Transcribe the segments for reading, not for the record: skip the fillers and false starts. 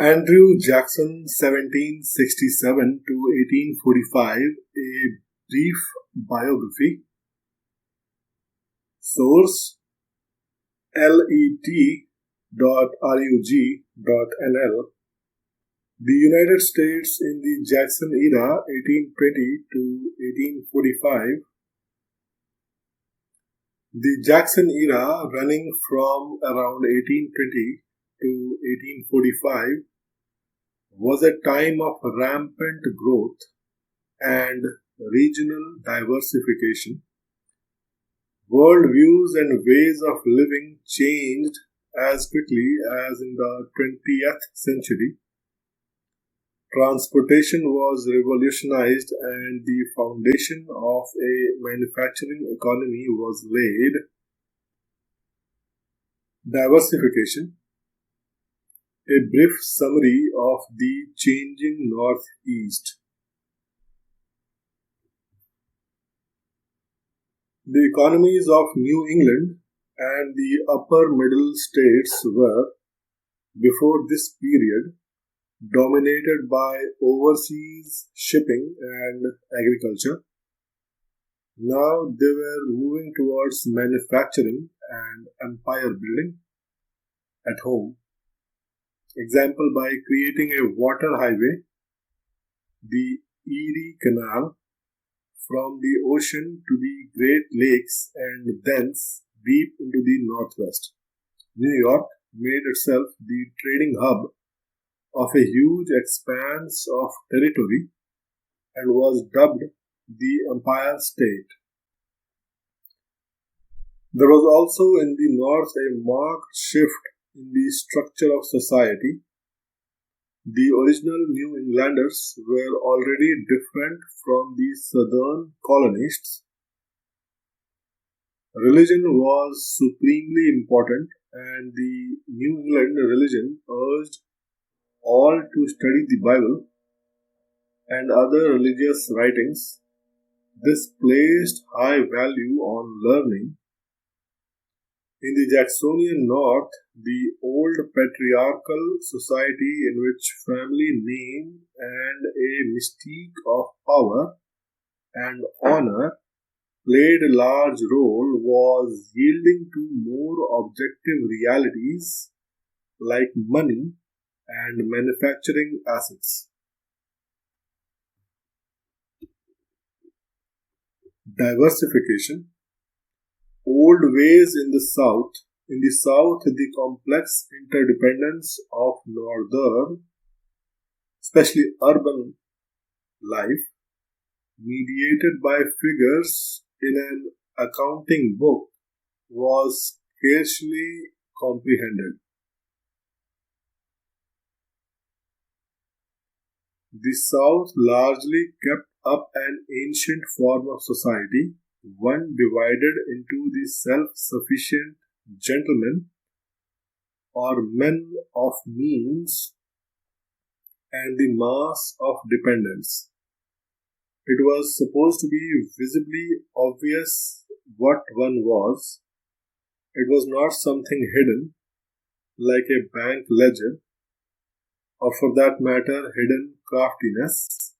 Andrew Jackson, 1767 to 1845, a brief biography. Source let.rug.nl. The United States in the Jackson era, 1820 to 1845. The Jackson era, running from around 1820 to 1845, was a time of rampant growth and regional diversification. Worldviews and ways of living changed as quickly as in the 20th century. Transportation was revolutionized and the foundation of a manufacturing economy was laid. Diversification. A brief summary of the changing Northeast. The economies of New England and the upper middle states were, before this period, dominated by overseas shipping and agriculture. Now they were moving towards manufacturing and empire building at home. Example, by creating a water highway, the Erie Canal, from the ocean to the Great Lakes and thence deep into the Northwest. New York made itself the trading hub of a huge expanse of territory and was dubbed the Empire State. There was also in the North a marked shift in the structure of society. The original New Englanders were already different from the southern colonists. Religion was supremely important, and the New England religion urged all to study the Bible and other religious writings. This placed high value on learning. In the Jacksonian North, the old patriarchal society in which family name and a mystique of power and honor played a large role was yielding to more objective realities like money and manufacturing assets. Diversification. Old ways in the South. In the South, the complex interdependence of northern, especially urban life, mediated by figures in an accounting book, was scarcely comprehended. The South largely kept up an ancient form of society, one divided into the self-sufficient gentlemen or men of means and the mass of dependents. It was supposed to be visibly obvious what one was. It was not something hidden, like a bank ledger, or for that matter, hidden craftiness.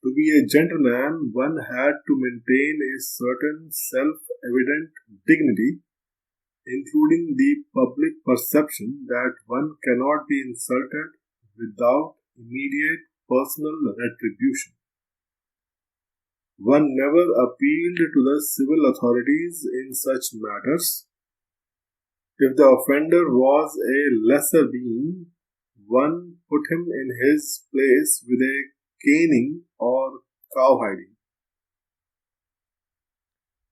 To be a gentleman, one had to maintain a certain self-evident dignity, including the public perception that one cannot be insulted without immediate personal retribution. One never appealed to the civil authorities in such matters. If the offender was a lesser being, one put him in his place with a caning or cowhiding.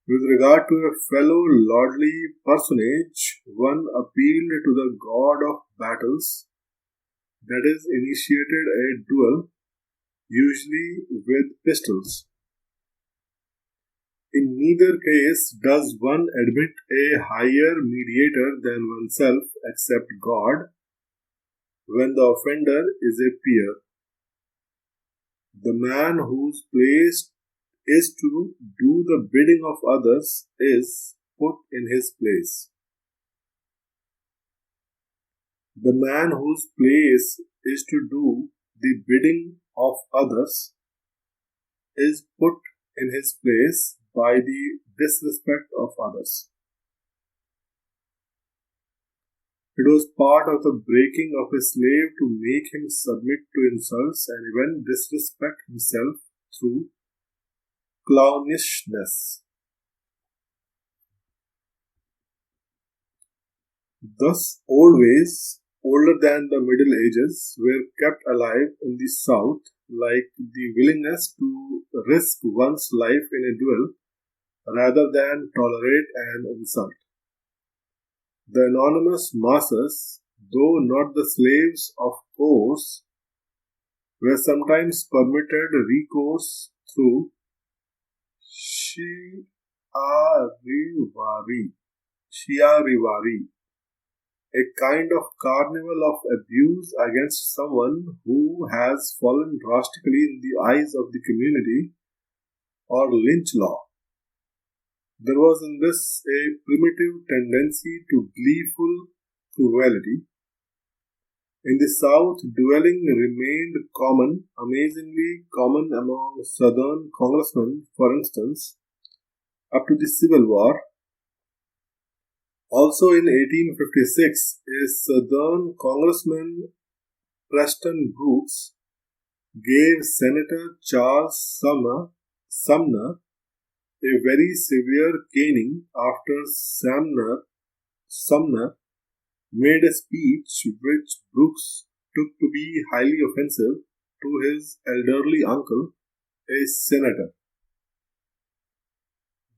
With regard to a fellow lordly personage, one appealed to the god of battles, that is, initiated a duel, usually with pistols. In neither case does one admit a higher mediator than oneself except God, when the offender is a peer. The man whose place is to do the bidding of others is put in his place. The man whose place is to do the bidding of others is put in his place by the disrespect of others. It was part of the breaking of a slave to make him submit to insults and even disrespect himself through clownishness. Thus, old ways, older than the Middle Ages, were kept alive in the South, like the willingness to risk one's life in a duel rather than tolerate an insult. The anonymous masses, though not the slaves of course, were sometimes permitted recourse through shiarivari, a kind of carnival of abuse against someone who has fallen drastically in the eyes of the community, or lynch law. There was in this a primitive tendency to gleeful cruelty. In the South, dueling remained common, amazingly common among Southern congressmen, for instance, up to the Civil War. Also in 1856, a Southern congressman, Preston Brooks, gave Senator Charles Sumner a very severe caning after Sumner made a speech which Brooks took to be highly offensive to his elderly uncle, a senator.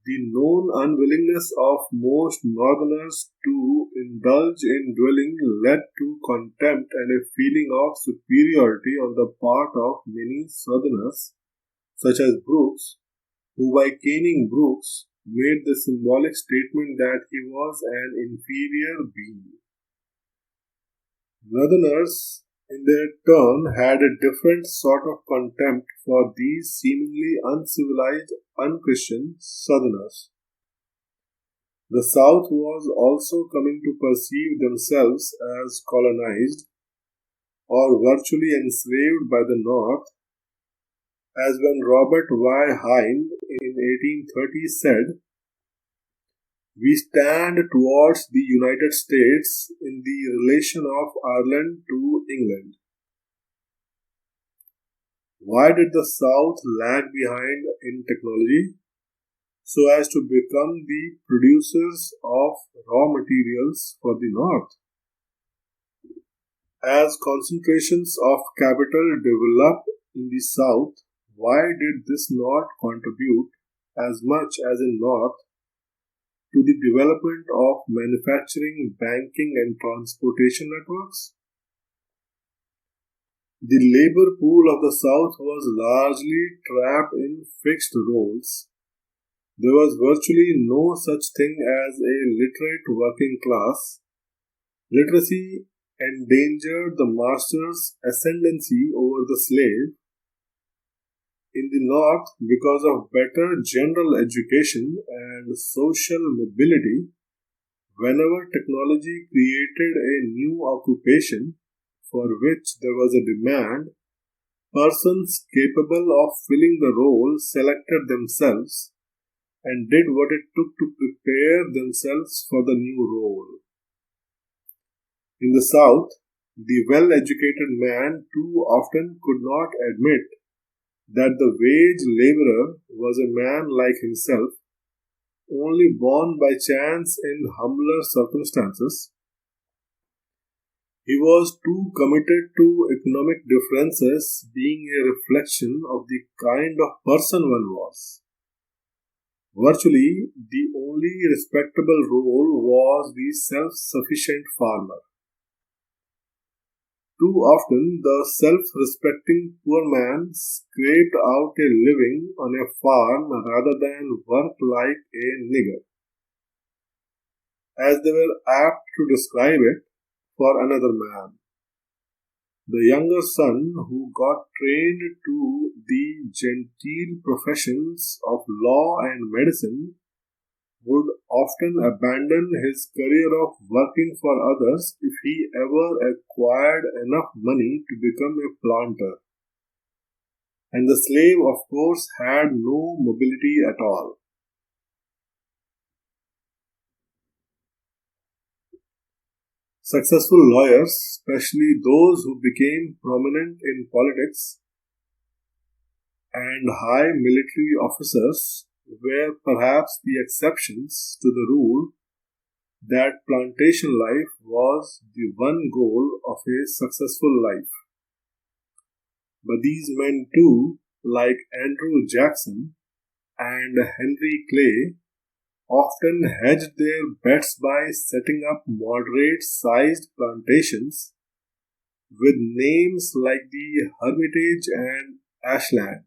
The known unwillingness of most Northerners to indulge in dueling led to contempt and a feeling of superiority on the part of many Southerners, such as Brooks, who by caning Brooks made the symbolic statement that he was an inferior being. Northerners, in their turn, had a different sort of contempt for these seemingly uncivilized, unchristian Southerners. The South was also coming to perceive themselves as colonized or virtually enslaved by the North, as when Robert Y. Hind in 1830 said, "We stand towards the United States in the relation of Ireland to England." Why did the South lag behind in technology so as to become the producers of raw materials for the North? As concentrations of capital developed in the South, why did this not contribute as much as in North to the development of manufacturing, banking, and transportation networks? The labor pool of the South was largely trapped in fixed roles. There was virtually no such thing as a literate working class. Literacy endangered the master's ascendancy over the slave. In the North, because of better general education and social mobility, whenever technology created a new occupation for which there was a demand, persons capable of filling the role selected themselves and did what it took to prepare themselves for the new role. In the South, the well-educated man too often could not admit that the wage laborer was a man like himself, only born by chance in humbler circumstances. He was too committed to economic differences being a reflection of the kind of person one was. Virtually, the only respectable role was the self-sufficient farmer. Too often, the self-respecting poor man scraped out a living on a farm rather than work like a nigger, as they were apt to describe it, for another man. The younger son who got trained to the genteel professions of law and medicine would often abandon his career of working for others if he ever acquired enough money to become a planter. And the slave, of course, had no mobility at all. Successful lawyers, especially those who became prominent in politics, and high military officers were perhaps the exceptions to the rule that plantation life was the one goal of a successful life. But these men too, like Andrew Jackson and Henry Clay, often hedged their bets by setting up moderate-sized plantations with names like the Hermitage and Ashland.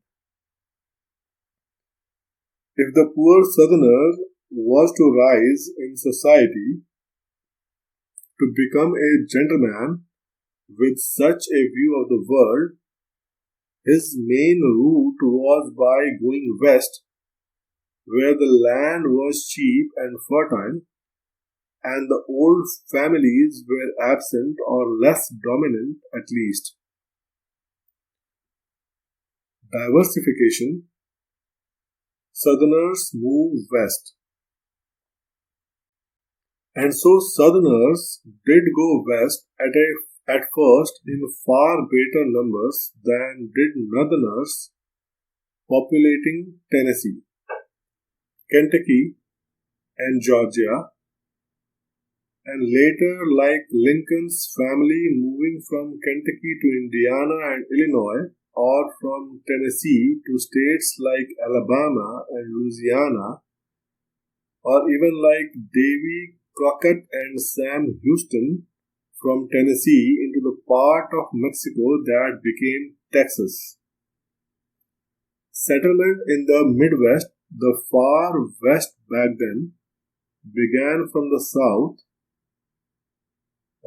If the poor southerner was to rise in society to become a gentleman with such a view of the world, his main route was by going west, where the land was cheap and fertile, and the old families were absent or less dominant at least. Diversification. Southerners move west. And so Southerners did go west at first in far greater numbers than did Northerners populating Tennessee, Kentucky, and Georgia, and later, like Lincoln's family moving from Kentucky to Indiana and Illinois, or from Tennessee to states like Alabama and Louisiana, or even like Davy Crockett and Sam Houston from Tennessee into the part of Mexico that became Texas. Settlement in the Midwest, the far west back then, began from the south,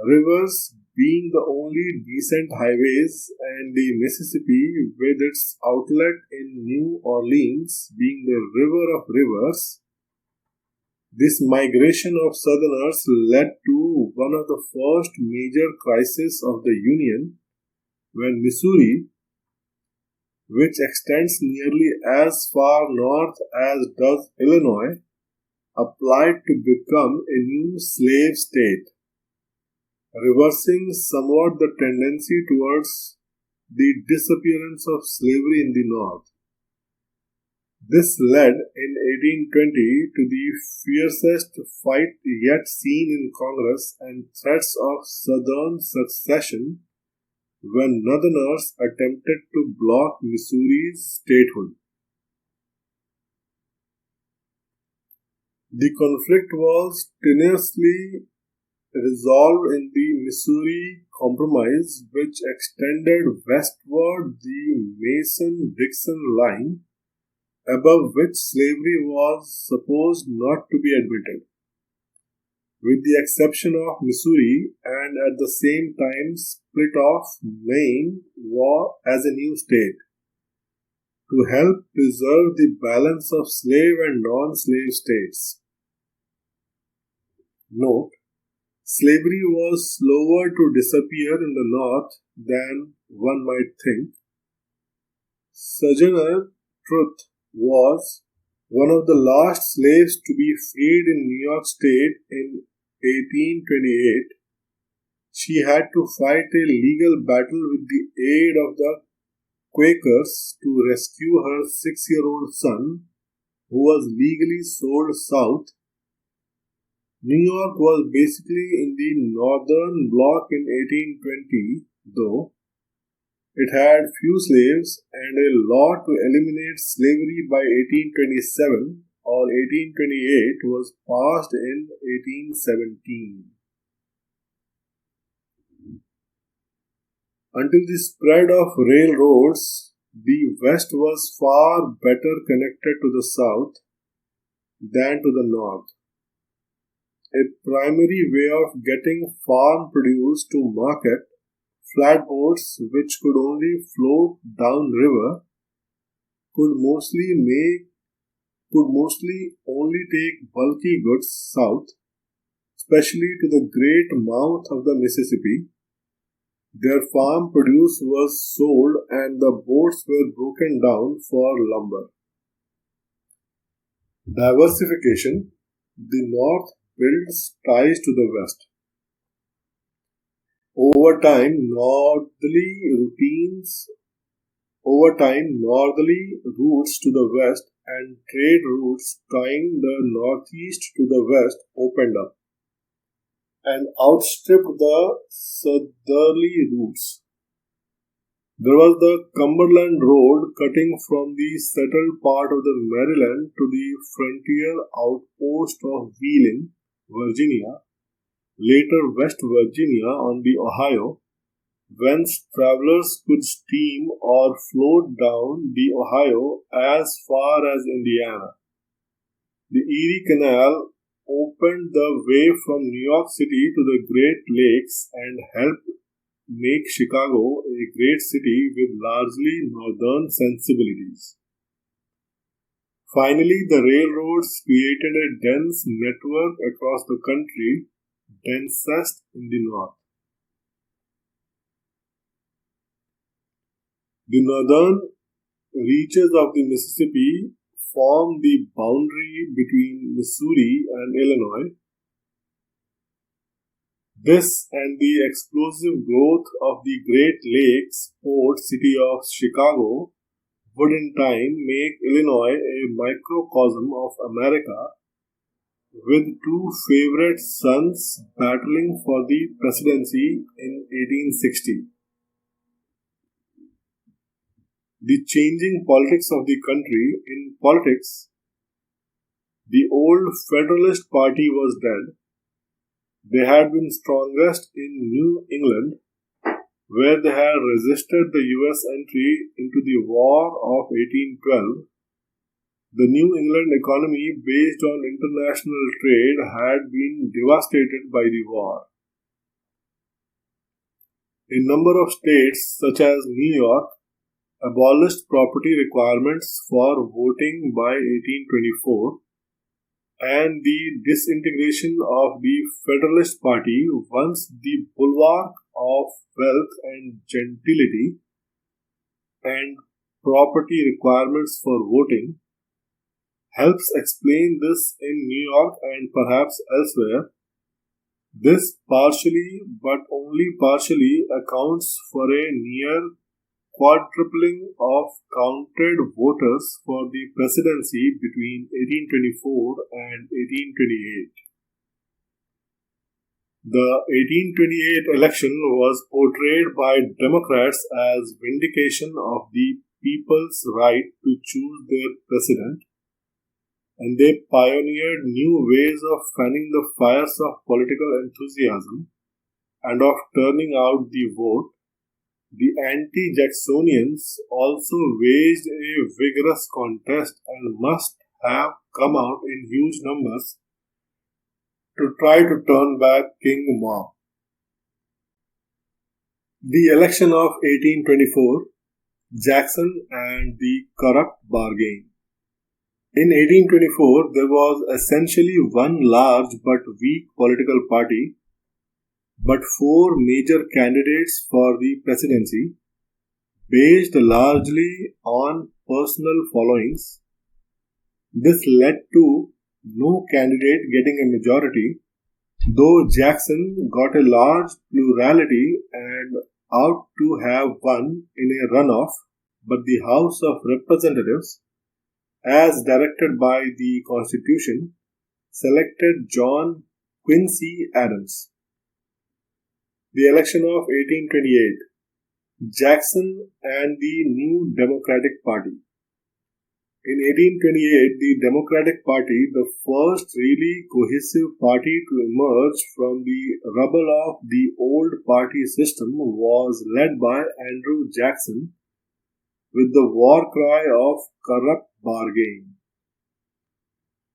rivers being the only decent highways, and the Mississippi with its outlet in New Orleans being the river of rivers. This migration of Southerners led to one of the first major crises of the Union, when Missouri, which extends nearly as far north as does Illinois, applied to become a new slave state, reversing somewhat the tendency towards the disappearance of slavery in the North. This led in 1820 to the fiercest fight yet seen in Congress and threats of Southern secession when Northerners attempted to block Missouri's statehood. The conflict was tenaciously resolved in the Missouri Compromise, which extended westward the Mason-Dixon line, above which slavery was supposed not to be admitted, with the exception of Missouri, and at the same time split off Maine as a new state, to help preserve the balance of slave and non-slave states. Note: slavery was slower to disappear in the North than one might think. Sojourner Truth was one of the last slaves to be freed in New York State in 1828. She had to fight a legal battle with the aid of the Quakers to rescue her 6-year-old son, who was legally sold south. New York was basically in the northern bloc in 1820, though. It had few slaves, and a law to eliminate slavery by 1827 or 1828 was passed in 1817. Until the spread of railroads, the West was far better connected to the South than to the North. A primary way of getting farm produce to market, flatboats which could only float downriver, could mostly make could mostly only take bulky goods south, especially to the great mouth of the Mississippi. Their farm produce was sold and the boats were broken down for lumber. Diversification. The North builds ties to the West. Over time, northerly routes to the west and trade routes tying the northeast to the west opened up and outstripped the southerly routes. There was the Cumberland Road cutting from the settled part of the Maryland to the frontier outpost of Wheeling, Virginia, later West Virginia on the Ohio, whence travelers could steam or float down the Ohio as far as Indiana. The Erie Canal opened the way from New York City to the Great Lakes and helped make Chicago a great city with largely northern sensibilities. Finally, the railroads created a dense network across the country, densest in the north. The northern reaches of the Mississippi form the boundary between Missouri and Illinois. This and the explosive growth of the Great Lakes port city of Chicago would in time make Illinois a microcosm of America, with two favorite sons battling for the presidency in 1860. The changing politics of the country. In politics, the old Federalist Party was dead. They had been strongest in New England, where they had resisted the U.S. entry into the War of 1812. The New England economy, based on international trade, had been devastated by the war. A number of states, such as New York, abolished property requirements for voting by 1824, and the disintegration of the Federalist Party, once the bulwark of wealth and gentility, and property requirements for voting, helps explain this in New York and perhaps elsewhere. This partially, but only partially, accounts for a near quadrupling of counted voters for the presidency between 1824 and 1828. The 1828 election was portrayed by Democrats as vindication of the people's right to choose their president, and they pioneered new ways of fanning the fires of political enthusiasm and of turning out the vote. The anti-Jacksonians also waged a vigorous contest and must have come out in huge numbers to try to turn back King Mob. The election of 1824, Jackson and the corrupt bargain. In 1824, there was essentially one large but weak political party, but four major candidates for the presidency, based largely on personal followings. This led to no candidate getting a majority, though Jackson got a large plurality and ought to have won in a runoff, but the House of Representatives, as directed by the Constitution, selected John Quincy Adams. The election of 1828, Jackson and the New Democratic Party. In 1828, the Democratic Party, the first really cohesive party to emerge from the rubble of the old party system, was led by Andrew Jackson with the war cry of corrupt bargain.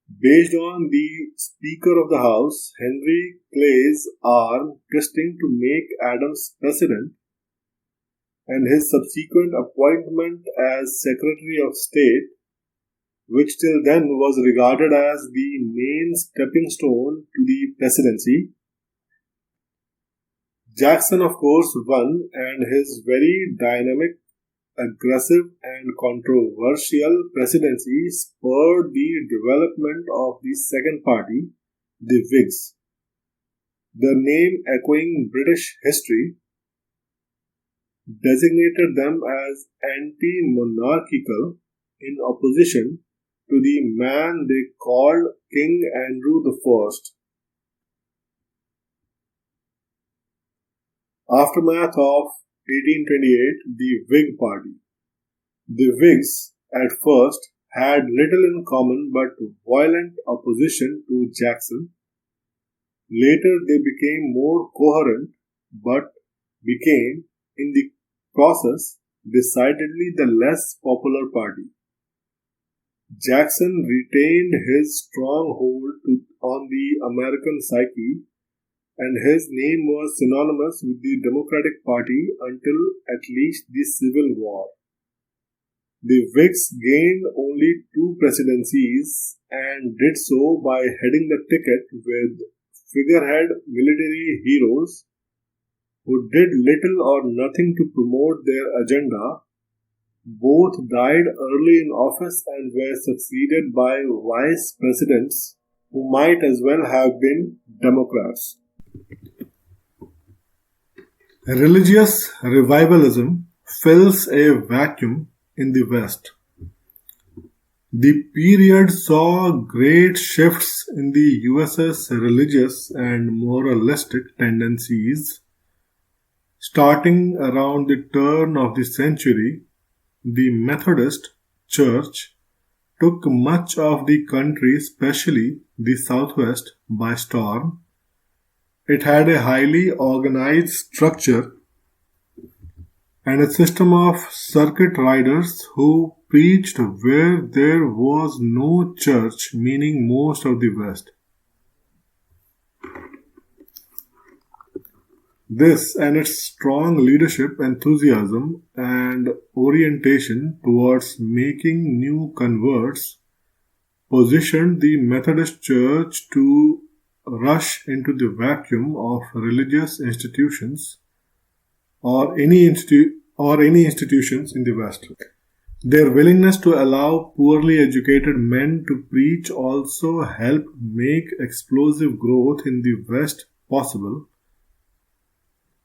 Based on the Speaker of the House, Henry Clay's arm twisting to make Adams president, and his subsequent appointment as Secretary of State, which till then was regarded as the main stepping stone to the presidency. Jackson, of course, won, and his very dynamic, aggressive, and controversial presidency spurred the development of the second party, the Whigs. The name, echoing British history, designated them as anti-monarchical in opposition to the man they called King Andrew I. Aftermath of 1828, the Whig Party. The Whigs, at first, had little in common but violent opposition to Jackson. Later they became more coherent but became, in the process, decidedly the less popular party. Jackson retained his strong hold on the American psyche, and his name was synonymous with the Democratic Party until at least the Civil War. The Whigs gained only 2 presidencies and did so by heading the ticket with figurehead military heroes who did little or nothing to promote their agenda. Both died early in office and were succeeded by vice presidents who might as well have been Democrats. Religious revivalism fills a vacuum in the West. The period saw great shifts in the US's religious and moralistic tendencies. Starting around the turn of the century, the Methodist Church took much of the country, especially the Southwest, by storm. It had a highly organized structure and a system of circuit riders who preached where there was no church, meaning most of the West. This and its strong leadership, enthusiasm, and orientation towards making new converts positioned the Methodist Church to rush into the vacuum of religious institutions or any institutions in the West. Their willingness to allow poorly educated men to preach also helped make explosive growth in the West possible,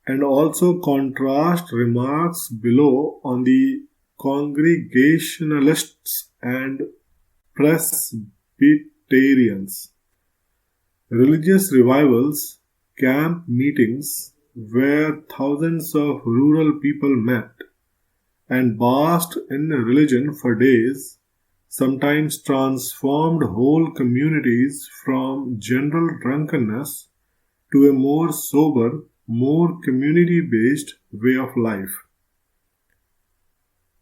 and also contrast remarks below on the Congregationalists and Presbyterians. Religious revivals, camp meetings, where thousands of rural people met and basked in religion for days, sometimes transformed whole communities from general drunkenness to a more sober, more community-based way of life.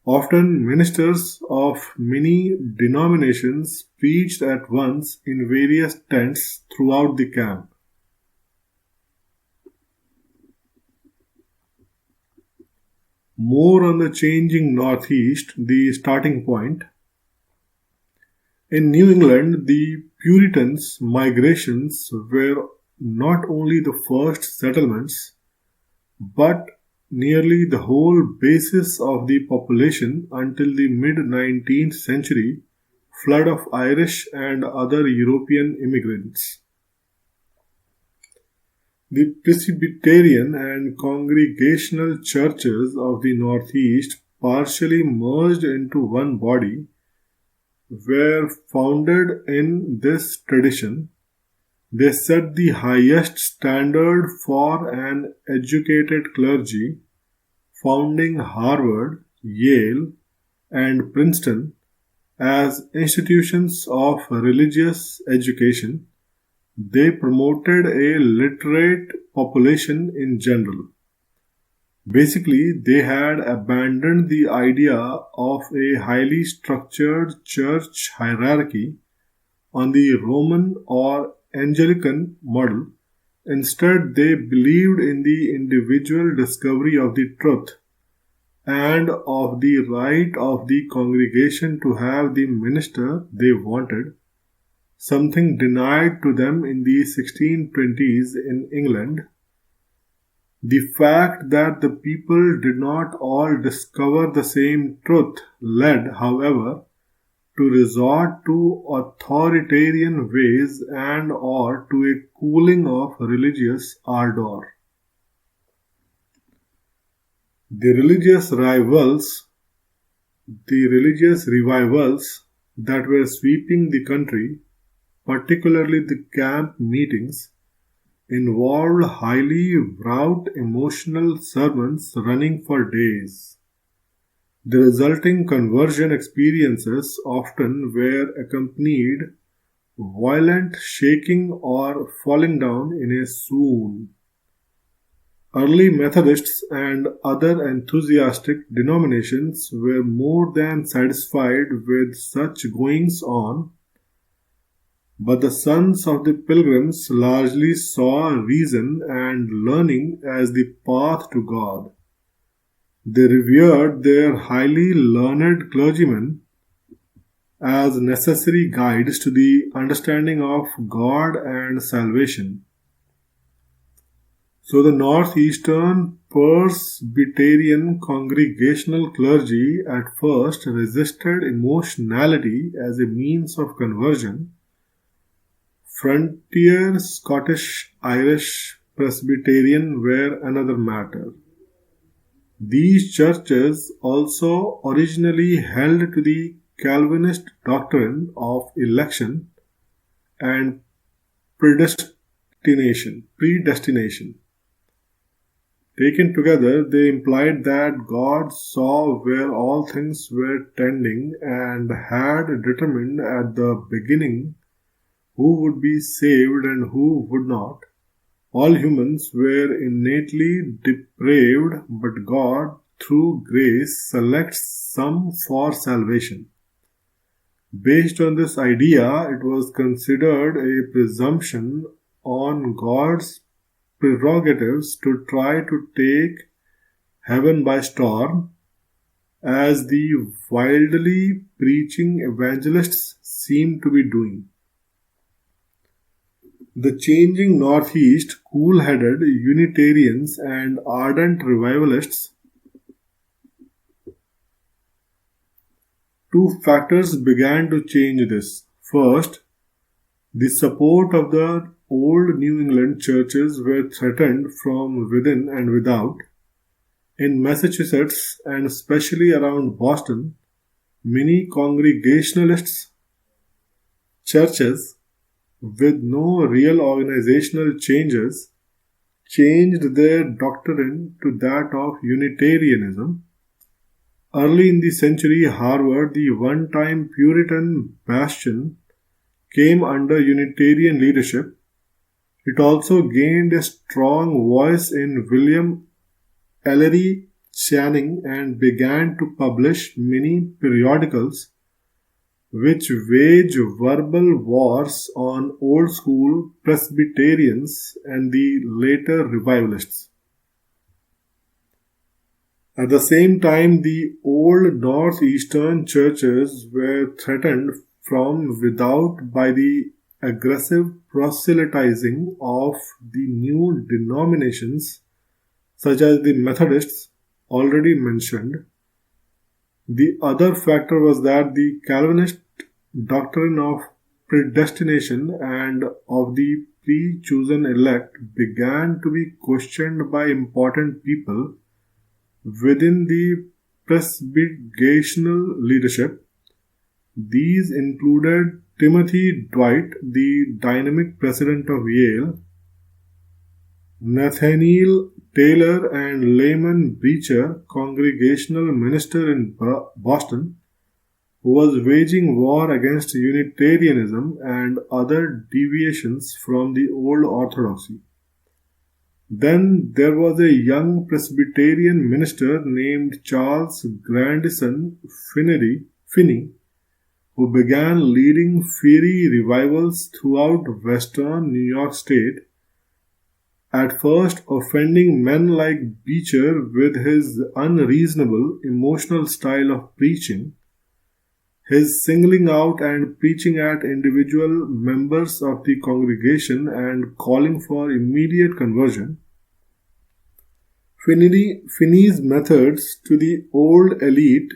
Often ministers of many denominations preached at once in various tents throughout the camp. More on the changing Northeast, the starting point. In New England, the Puritans' migrations were not only the first settlements, but nearly the whole basis of the population until the mid-19th century flood of Irish and other European immigrants. The Presbyterian and Congregational churches of the Northeast, partially merged into one body, were founded in this tradition. They set the highest standard for an educated clergy, founding Harvard, Yale, and Princeton as institutions of religious education. They promoted a literate population in general. Basically, they had abandoned the idea of a highly structured church hierarchy on the Roman or Anglican model. Instead, they believed in the individual discovery of the truth and of the right of the congregation to have the minister they wanted, something denied to them in the 1620s in England. The fact that the people did not all discover the same truth led, however, to resort to authoritarian ways and or to a cooling of religious ardor. The religious rivals, the religious revivals that were sweeping the country, particularly the camp meetings, involved highly wrought emotional sermons running for days. The resulting conversion experiences often were accompanied violent shaking or falling down in a swoon. Early Methodists and other enthusiastic denominations were more than satisfied with such goings on, but the sons of the pilgrims largely saw reason and learning as the path to God. They revered their highly learned clergymen as necessary guides to the understanding of God and salvation. So the Northeastern Presbyterian congregational clergy at first resisted emotionality as a means of conversion. Frontier Scottish Irish Presbyterian were another matter. These churches also originally held to the Calvinist doctrine of election and predestination. Taken together, they implied that God saw where all things were tending and had determined at the beginning who would be saved and who would not. All humans were innately depraved, but God, through grace, selects some for salvation. Based on this idea, it was considered a presumption on God's prerogatives to try to take heaven by storm, as the wildly preaching evangelists seem to be doing. The changing Northeast, cool-headed Unitarians and ardent revivalists, two factors began to change this. First, the support of the old New England churches were threatened from within and without. In Massachusetts and especially around Boston, many Congregationalist churches with no real organizational changes changed their doctrine to that of Unitarianism. Early in the century, Harvard, the one-time Puritan bastion, came under Unitarian leadership. It also gained a strong voice in William Ellery Channing and began to publish many periodicals which wage verbal wars on old school Presbyterians and the later revivalists. At the same time, the old northeastern churches were threatened from without by the aggressive proselytizing of the new denominations such as the Methodists already mentioned. The other factor was that the Calvinist doctrine of predestination and of the pre-chosen elect began to be questioned by important people within the Presbyterian leadership. These included Timothy Dwight, the dynamic president of Yale, Nathaniel Taylor and Lyman Beecher, congregational minister in Boston, who was waging war against Unitarianism and other deviations from the old orthodoxy. Then there was a young Presbyterian minister named Charles Grandison Finney, who began leading fiery revivals throughout western New York State. at first offending men like Beecher with his unreasonable emotional style of preaching, his singling out and preaching at individual members of the congregation and calling for immediate conversion, Finney's methods to the old elite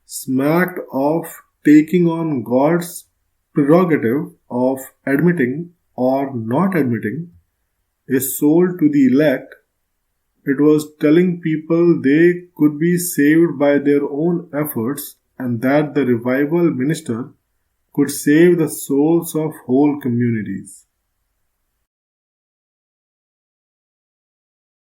smacked of taking on God's prerogative of admitting or not admitting a soul to the elect. It was telling people they could be saved by their own efforts and that the revival minister could save the souls of whole communities.